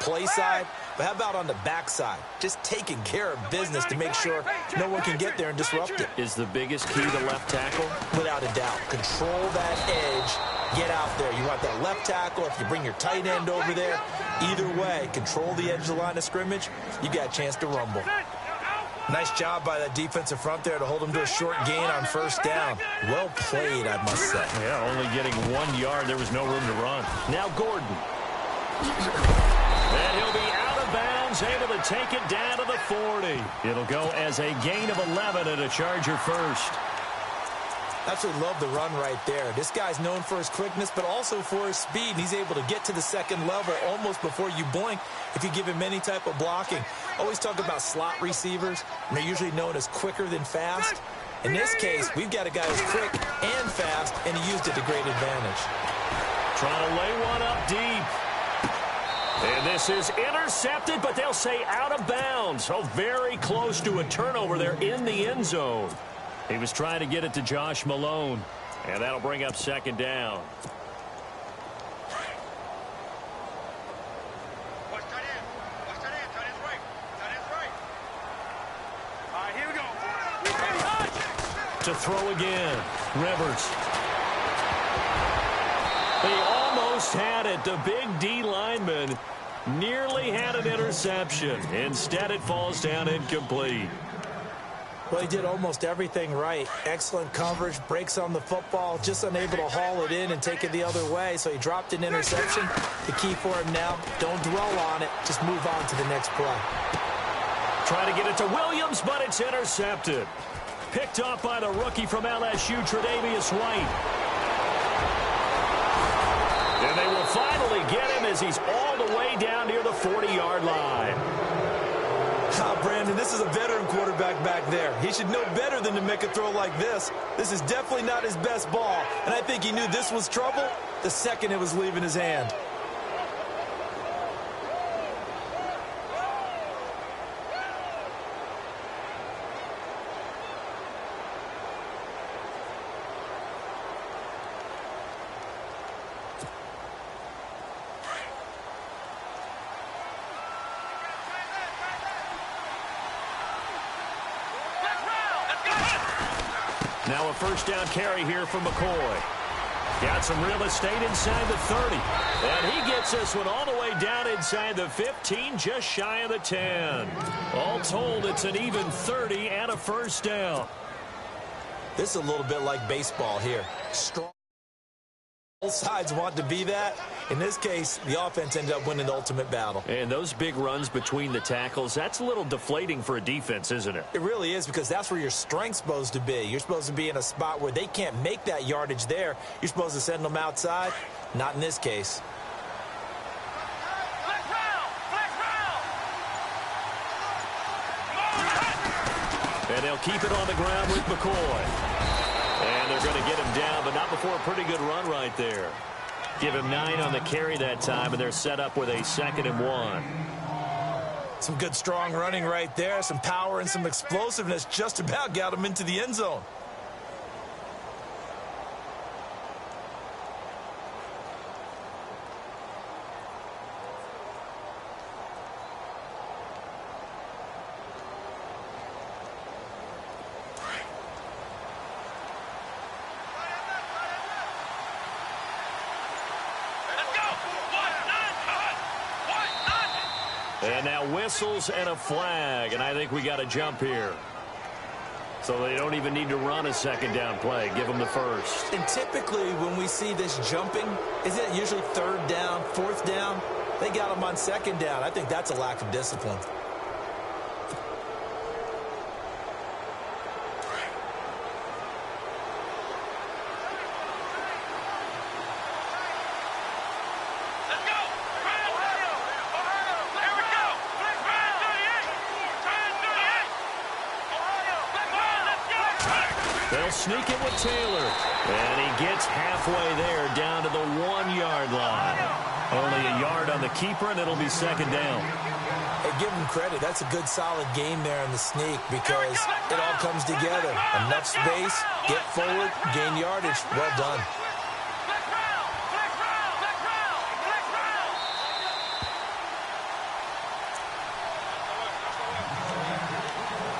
play side, but how about on the backside? Just taking care of business to make sure no one can get there and disrupt it. Is the biggest key the left tackle? Without a doubt. Control that edge. Get out there. You want that left tackle. If you bring your tight end over there, either way, control the edge of the line of scrimmage, you got a chance to rumble. Nice job by that defensive front there to hold him to a short gain on first down. Well played, I must say. Yeah, only getting 1 yard. There was no room to run. Now Gordon. And he'll be out of bounds, able to take it down to the 40. It'll go as a gain of 11 and a Charger first. Absolutely love the run right there. This guy's known for his quickness, but also for his speed. And he's able to get to the second level almost before you blink if you give him any type of blocking. Always talk about slot receivers, and they're usually known as quicker than fast. In this case, we've got a guy who's quick and fast, and he used it to great advantage. Trying to lay one up deep. And this is intercepted, but they'll say out of bounds. So very close to a turnover there in the end zone. He was trying to get it to Josh Malone, and that'll bring up second down. Here we go. To throw again, Rivers. He almost had it. The big D lineman nearly had an interception. Instead, it falls down incomplete. Well, he did almost everything right. Excellent coverage, breaks on the football, just unable to haul it in and take it the other way. So he dropped an interception. The key for him now, don't dwell on it. Just move on to the next play. Trying to get it to Williams, but it's intercepted. Picked off by the rookie from LSU, Tre'Davious White. And they will finally get him as he's all the way down near the 40-yard line. Brandon, this is a veteran quarterback back there. He should know better than to make a throw like this. This is definitely not his best ball, and I think he knew this was trouble the second it was leaving his hand. Now a first down carry here from McCoy. Got some real estate inside the 30. And he gets this one all the way down inside the 15, just shy of the 10. All told, it's an even 30 and a first down. This is a little bit like baseball here. Strong. Both sides want to be that. In this case, the offense ended up winning the ultimate battle. And those big runs between the tackles, that's a little deflating for a defense, isn't it? It really is, because that's where your strength's supposed to be. You're supposed to be in a spot where they can't make that yardage there. You're supposed to send them outside. Not in this case. And they'll keep it on the ground with McCoy. And they're going to get him down, but not before a pretty good run right there. Give him 9 on the carry that time, and they're set up with a 2nd and 1. Some good, strong running right there. Some power and some explosiveness just about got him into the end zone. And now whistles and a flag, and I think we got a jump here. So they don't even need to run a 2nd down play. Give them the first. And typically when we see this jumping, isn't it usually 3rd down, 4th down? They got them on 2nd down. I think that's a lack of discipline. They'll sneak it with Taylor. And he gets halfway there down to the 1-yard line. Only a yard on the keeper, and it'll be 2nd down. Hey, give him credit. That's a good, solid game there in the sneak because it all comes together. Enough space, get forward, gain yardage. Well done.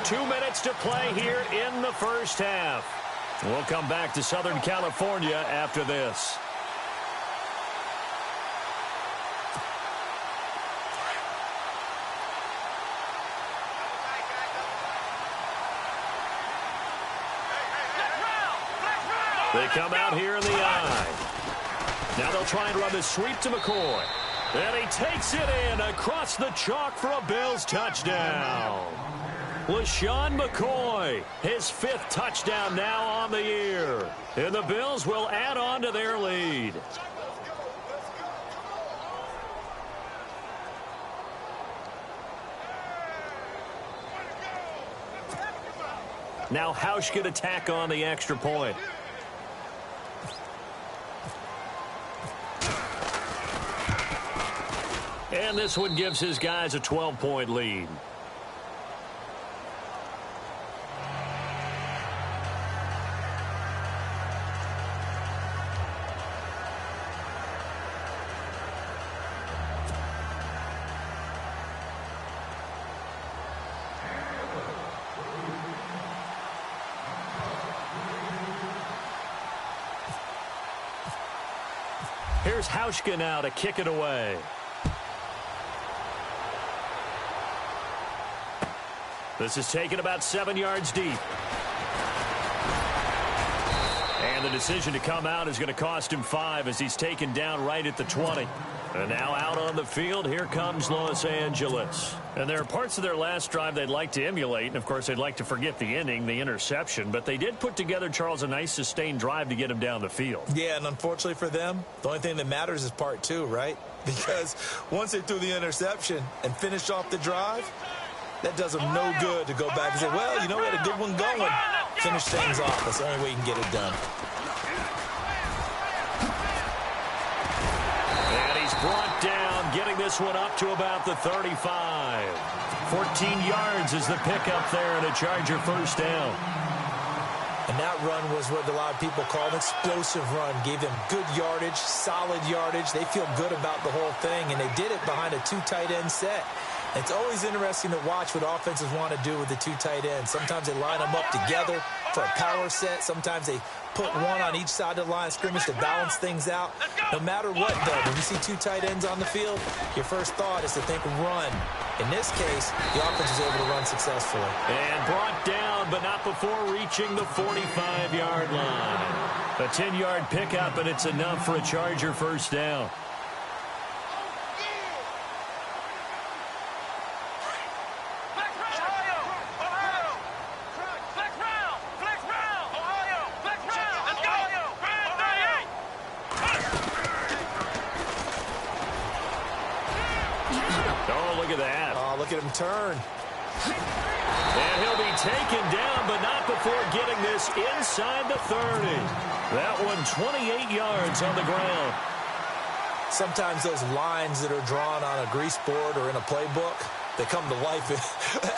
2 minutes to play here in the first half. We'll come back to Southern California after this. They come out here in the eye. Now they'll try and run the sweep to McCoy. And he takes it in across the chalk for a Bills touchdown. LaShawn McCoy, his 5th touchdown now on the year. And the Bills will add on to their lead. Now Hausch can attack on the extra point. And this one gives his guys a 12-point lead. Here's Hauschka now to kick it away. This is taken about 7 yards deep. And the decision to come out is going to cost him 5 as he's taken down right at the 20. And now out on the field, here comes Los Angeles. And there are parts of their last drive they'd like to emulate. And, of course, they'd like to forget the inning, the interception. But they did put together, Charles, a nice sustained drive to get him down the field. Yeah, and unfortunately for them, the only thing that matters is part 2, right? Because once they threw the interception and finished off the drive, that does them no good to go back and say, well, you know, we had a good one going. Finish things off. That's the only way you can get it done. And he's brought down, getting this one up to about the 35. 14 yards is the pickup there and a Charger first down. And that run was what a lot of people call an explosive run. Gave them good yardage, solid yardage. They feel good about the whole thing, and they did it behind a 2 tight end set. It's always interesting to watch what offenses want to do with the 2 tight ends. Sometimes they line them up together for a power set. Sometimes they put one on each side of the line of scrimmage to balance things out. No matter what, though, when you see 2 tight ends on the field, your first thought is to think run. In this case, the offense was able to run successfully. And brought down, but not before reaching the 45-yard line. A 10-yard pickup, and it's enough for a Charger first down. Look at him turn. And he'll be taken down, but not before getting this inside the 30. That one 28 yards on the ground. Sometimes those lines that are drawn on a grease board or in a playbook, they come to life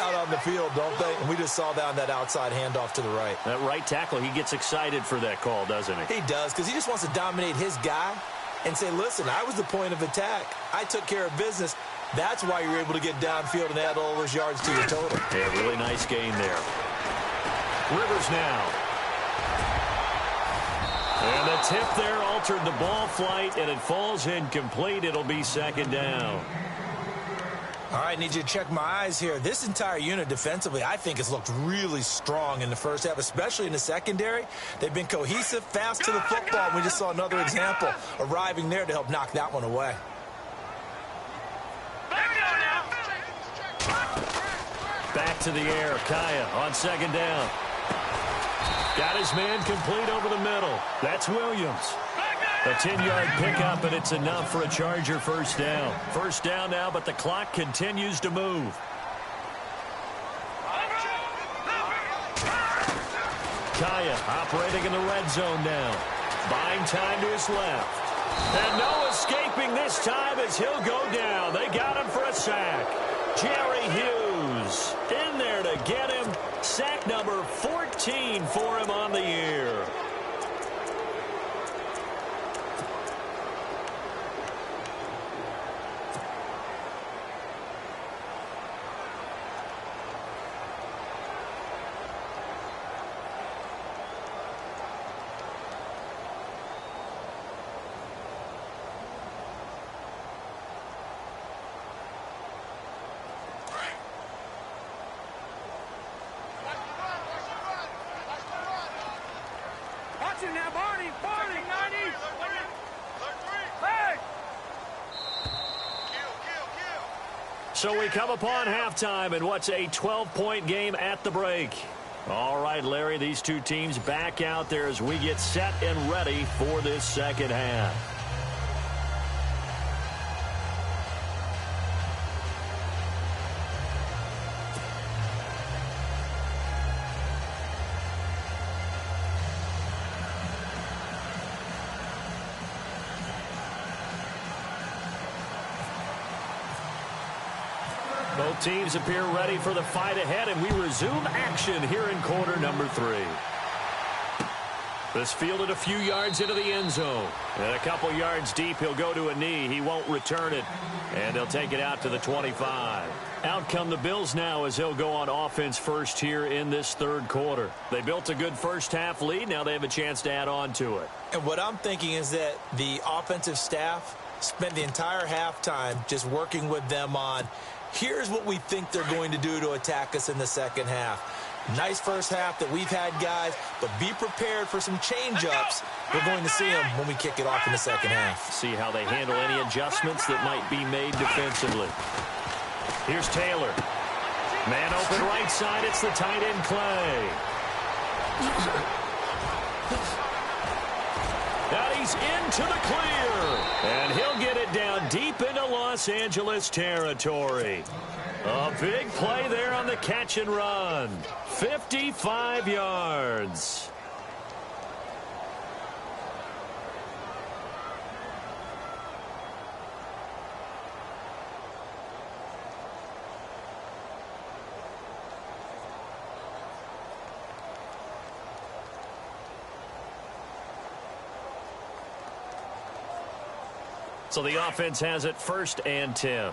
out on the field, don't they? And we just saw that outside handoff to the right. That right tackle, he gets excited for that call, doesn't he? He does, because he just wants to dominate his guy and say, listen, I was the point of attack. I took care of business. That's why you're able to get downfield and add all those yards to your total. Yeah, really nice gain there. Rivers now. And the tip there altered the ball flight, and it falls incomplete. It'll be second down. All right, need you to check my eyes here. This entire unit defensively, I think, has looked really strong in the first half, especially in the secondary. They've been cohesive, fast to the football. We just saw another example arriving there to help knock that one away. Back to the air, Kaya on second down. Got his man complete over the middle. That's Williams. A 10-yard pickup, and it's enough for a Charger first down. First down now, but the clock continues to move. Kaya operating in the red zone now. Buying time to his left. And no escaping this time as he'll go down. They got him for a sack. Jerry Hughes in there to get him. Sack number 14 for him on the year. Action now, Barney! Barney! 90! Hey! So we come upon halftime in what's a 12-point game at the break. All right, Larry, these two teams back out there as we get set and ready for this second half. Both teams appear ready for the fight ahead, and we resume action here in quarter number 3. This fielded a few yards into the end zone. And a couple yards deep, he'll go to a knee. He won't return it, and they'll take it out to the 25. Out come the Bills now as they'll go on offense first here in this third quarter. They built a good first-half lead. Now they have a chance to add on to it. And what I'm thinking is that the offensive staff spent the entire halftime just working with them on, here's what we think they're going to do to attack us in the second half. Nice first half that we've had, guys, but be prepared for some change-ups. We're going to see them when we kick it off in the second half. See how they handle any adjustments that might be made defensively. Here's Taylor. Man open right side. It's the tight end, Clay. Now he's into the clear. And he'll get it down deep into Los Angeles territory. A big play there on the catch and run. 55 yards. So the offense has it 1st and 10.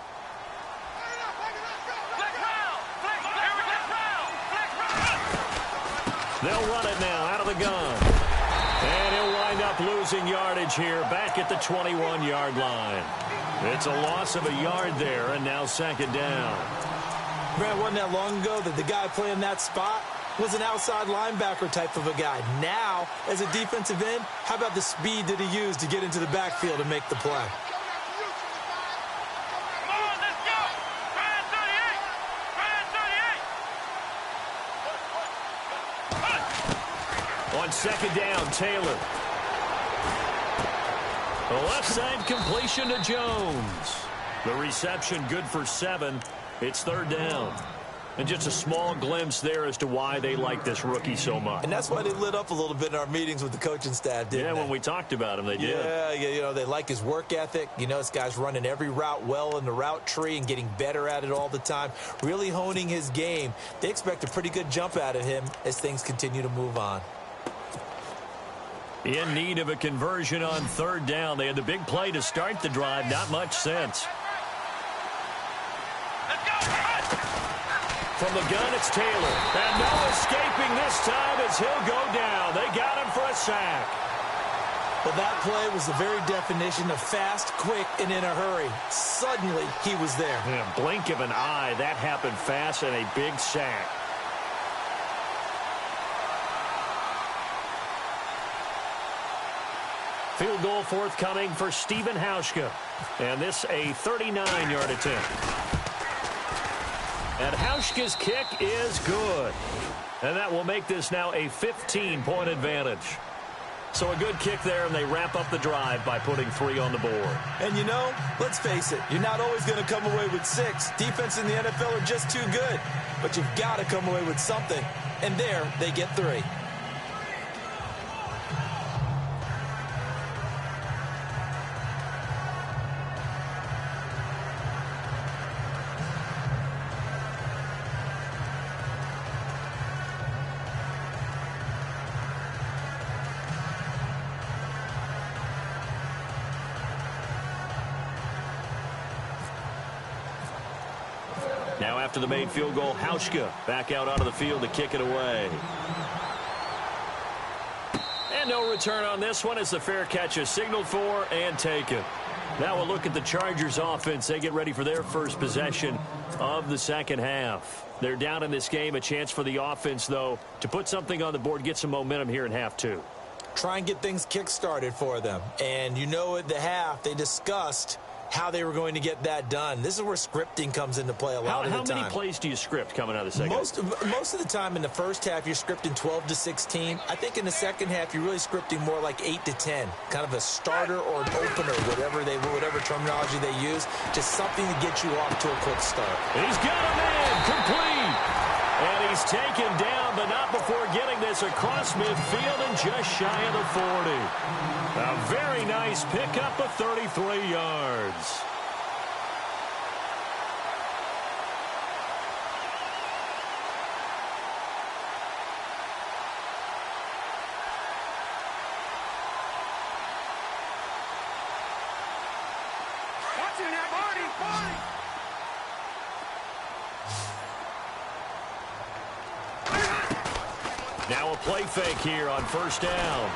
They'll run it now out of the gun. And he'll wind up losing yardage here back at the 21-yard line. It's a loss of a yard there, and now second down. Brad, wasn't that long ago that the guy playing that spot was an outside linebacker type of a guy? Now, as a defensive end, how about the speed that he used to get into the backfield and make the play? On second down, Taylor. The left side completion to Jones. The reception good for 7. It's third down. And just a small glimpse there as to why they like this rookie so much. And that's why they lit up a little bit in our meetings with the coaching staff, didn't they? When we talked about him, they did. Yeah, you know, they like his work ethic. You know, this guy's running every route well in the route tree and getting better at it all the time, really honing his game. They expect a pretty good jump out of him as things continue to move on. In need of a conversion on third down. They had the big play to start the drive. Not much sense. From the gun, it's Taylor. And no escaping this time as he'll go down. They got him for a sack. Well, that play was the very definition of fast, quick, and in a hurry. Suddenly, he was there. In a blink of an eye, that happened fast and a big sack. Field goal forthcoming for Stephen Hauschka. And this a 39-yard attempt. And Hauschka's kick is good. And that will make this now a 15-point advantage. So a good kick there, and they wrap up the drive by putting 3 on the board. And you know, let's face it, you're not always going to come away with 6. Defense in the NFL are just too good. But you've got to come away with something. And there, they get 3. Now after the made field goal, Hauschka back out onto the field to kick it away. And no return on this one as the fair catch is signaled for and taken. Now we'll look at the Chargers offense. They get ready for their first possession of the second half. They're down in this game. A chance for the offense, though, to put something on the board, get some momentum here in half 2. try and get things kick-started for them. And you know at the half, they discussed how they were going to get that done. This is where scripting comes into play a lot of the time. How many plays do you script coming out of the second? Most of the time in the first half, you're scripting 12 to 16. I think in the second half, you're really scripting more like 8 to 10. Kind of a starter or an opener, whatever terminology they use. Just something to get you off to a quick start. He's got a man complete. And he's taken down, but not before getting this across midfield and just shy of the 40. A very nice pickup of 33 yards. Watching that body. Now a play fake here on first down.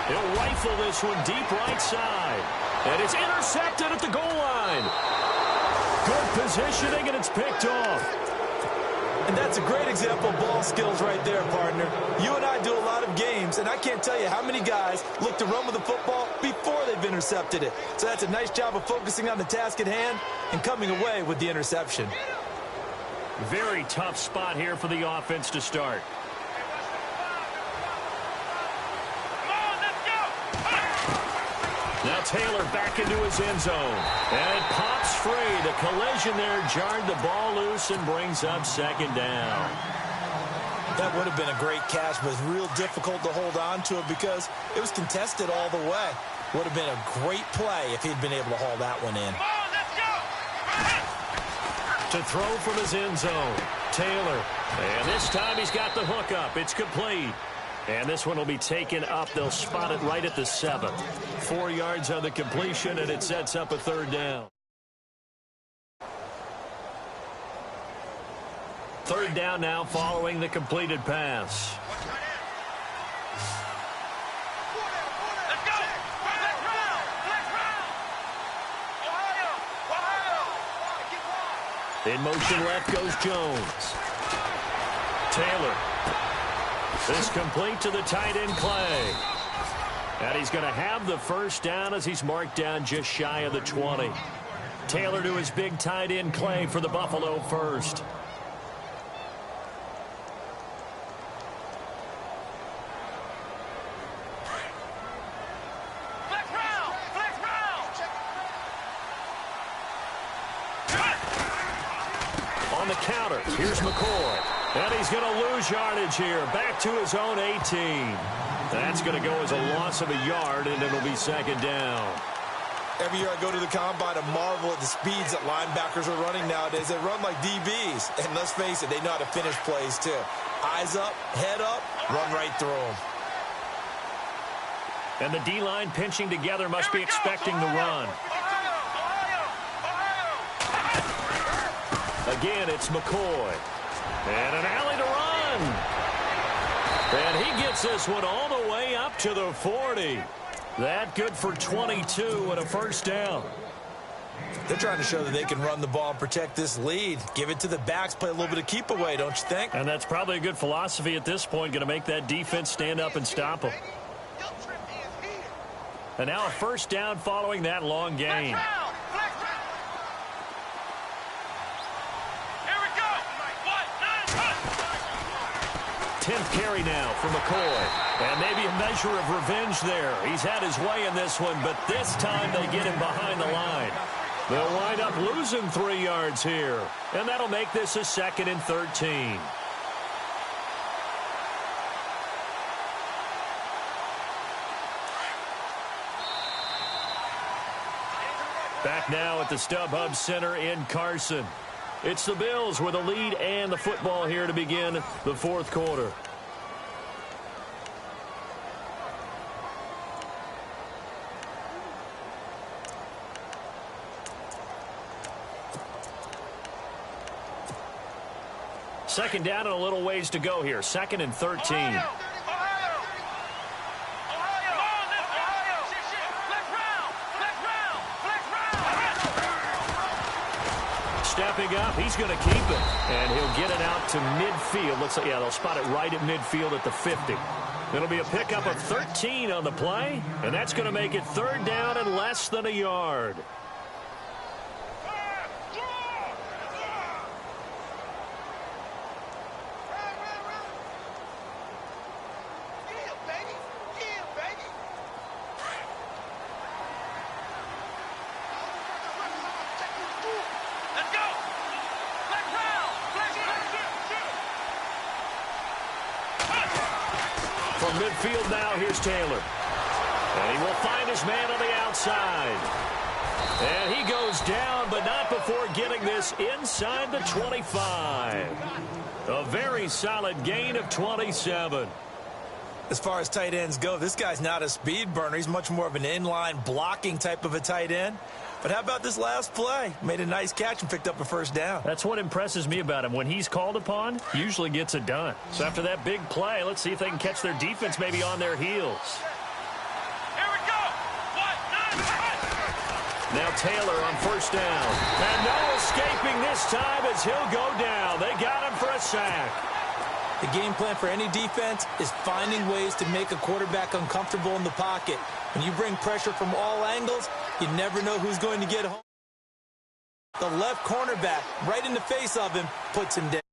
He'll rifle this one deep right side. And it's intercepted at the goal line. Good positioning, and it's picked off. And that's a great example of ball skills right there, partner. You and I do a lot of games, and I can't tell you how many guys look to run with the football before they've intercepted it. So that's a nice job of focusing on the task at hand and coming away with the interception. Very tough spot here for the offense to start. Now Taylor back into his end zone. And it pops free. The collision there jarred the ball loose and brings up second down. That would have been a great catch, but it's real difficult to hold on to it because it was contested all the way. Would have been a great play if he'd been able to haul that one in. To throw from his end zone, Taylor. And this time he's got the hook up. It's complete. And this one will be taken up. They'll spot it right at the 7. 4 yards on the completion, and it sets up a third down. Third down now following the completed pass. In motion left goes Jones. Taylor. This complete to the tight end, Clay. And he's going to have the first down as he's marked down just shy of the 20. Taylor to his big tight end, Clay, for the Buffalo first. On the counter, here's McCoy. And he's going to lose yardage here. Back to his own 18. That's going to go as a loss of a yard, and it'll be second down. Every year I go to the combine and marvel at the speeds that linebackers are running nowadays. They run like DBs. And let's face it, they know how to finish plays too. Eyes up, head up, run right through them. And the D-line pinching together must be expecting the run. Again, it's McCoy. And an alley to run. And he gets this one all the way up to the 40. That good for 22 and a first down. They're trying to show that they can run the ball and protect this lead. Give it to the backs, play a little bit of keep away, don't you think? And that's probably a good philosophy at this point, going to make that defense stand up and stop them. And now a first down following that long gain. 10th carry now for McCoy. And maybe a measure of revenge there. He's had his way in this one, but this time they get him behind the line. They'll wind up losing 3 yards here. And that'll make this a 2nd and 13. Back now at the StubHub Center in Carson. It's the Bills with a lead and the football here to begin the fourth quarter. Second down and a little ways to go here. 2nd and 13. Stepping up, he's going to keep it. And he'll get it out to midfield. Looks like, yeah, they'll spot it right at midfield at the 50. It'll be a pickup of 13 on the play, and that's going to make it 3rd down and less than a yard. From midfield now, here's Taylor. And he will find his man on the outside. And he goes down, but not before getting this inside the 25. A very solid gain of 27. As far as tight ends go, this guy's not a speed burner. He's much more of an inline blocking type of a tight end. But how about this last play? Made a nice catch and picked up a 1st down. That's what impresses me about him. When he's called upon, he usually gets it done. So after that big play, let's see if they can catch their defense maybe on their heels. Here we go. Now Taylor on 1st down. And no escaping this time as he'll go down. They got him for a sack. The game plan for any defense is finding ways to make a quarterback uncomfortable in the pocket. When you bring pressure from all angles, you never know who's going to get home. The left cornerback, right in the face of him, puts him down.